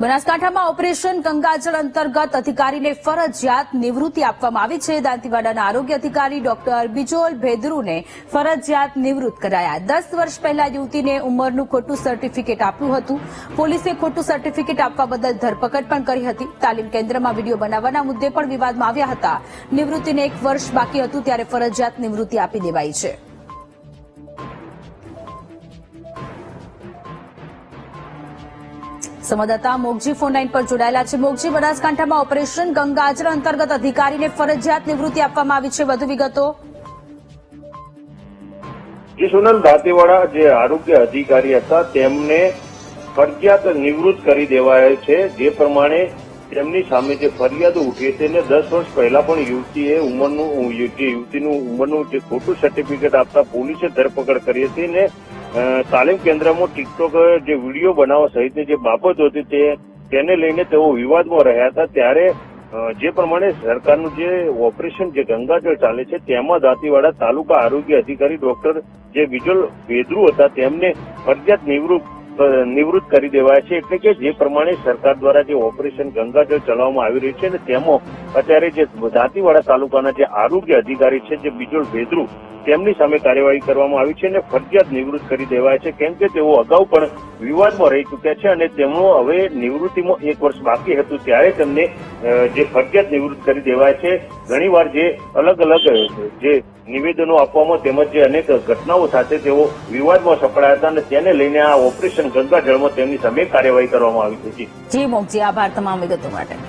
બનાસકાંઠામાં ઓપરેશન ગંગાજળ અંતર્ગત અધિકારીને ફરજિયાત નિવૃત્તિ આપવામાં આવી છે। દાંતીવાડાના આરોગ્ય અધિકારી ડોક્ટર બિજોલ ભેદરુને ફરજિયાત નિવૃત્ત કરાયા। 10 વર્ષ પહેલા યુવતીને ઉંમરનું ખોટું સર્ટિફિકેટ આપ્યું હતું। પોલીસે ખોટું સર્ટિફિકેટ આપવા બદલ ધરપકડ પણ કરી હતી। તાલીમ કેન્દ્રમાં વિડીયો બનાવવાના મુદ્દે પણ વિવાદમાં આવ્યા હતા। નિવૃત્તિને 1 વર્ષ બાકી હતું ત્યારે ફરજિયાત નિવૃત્તિ આપી દેવાઈ છે। સંવાદદાતા મોગજી ફોન લાઈન પર જોડાયેલા છે। મોગજી, બનાસકાંઠામાં ઓપરેશન ગંગાજળ અંતર્ગત અધિકારીને ફરજિયાત નિવૃત્તિ આપવામાં આવી છે, વધુ વિગતો? સોનલ, દાંતીવાડા જે આરોગ્ય અધિકારી હતા તેમને ફરજિયાત નિવૃત્ત કરી દેવાયા છે। જે પ્રમાણે તેમની સામે જે ફરિયાદો ઉઠી તેને 10 વર્ષ પહેલા પણ યુવતીનું ઉંમરનું જે ખોટું સર્ટિફિકેટ આપતા પોલીસે ધરપકડ કરી હતી ને તાલીમ કેન્દ્રમાં ટિકટોક જે વિડીયો બનાવવા સહિતની જે બાબતો હતી તેને લઈને તેઓ વિવાદમાં રહ્યા હતા। ત્યારે જે પ્રમાણે સરકારનું જે ઓપરેશન જે ગંગાજળ ચાલે છે તેમાં દાંતીવાડા તાલુકા આરોગ્ય અધિકારી ડોક્ટર જે બિજોલ ભેદરુ હતા તેમને ફરજિયાત નિવૃત્ત કરી દેવાયા છે। એટલે કે જે પ્રમાણે સરકાર દ્વારા જે ઓપરેશન ગંગાજળ ચલાવવામાં આવી રહ્યું છે અને તેમાં અત્યારે જે દાંતીવાડા તાલુકાના જે આરોગ્ય અધિકારી છે જે બિજોલ ભેદરુ તેમની સામે કાર્યવાહી કરવામાં આવી છે અને ફરજિયાત નિવૃત્ત કરી દેવાય છે, કેમ કે તેઓ અગાઉ પણ વિવાદમાં રહી ચૂક્યા છે અને તેમનું હવે નિવૃત્તિમાં 1 વર્ષ બાકી હતું ત્યારે તેમને જે ફરજિયાત નિવૃત્ત કરી દેવાય છે। ઘણીવાર જે અલગ અલગ જે નિવેદનો આપવામાં તેમજ જે અનેક ઘટનાઓ સાથે તેઓ વિવાદમાં સપડાયા હતા અને તેને લઈને આ ઓપરેશન ગંગાજળમાં તેમની સામે કાર્યવાહી કરવામાં આવી હતી। જી મોગજી, આભાર તમામ વિગતો માટે।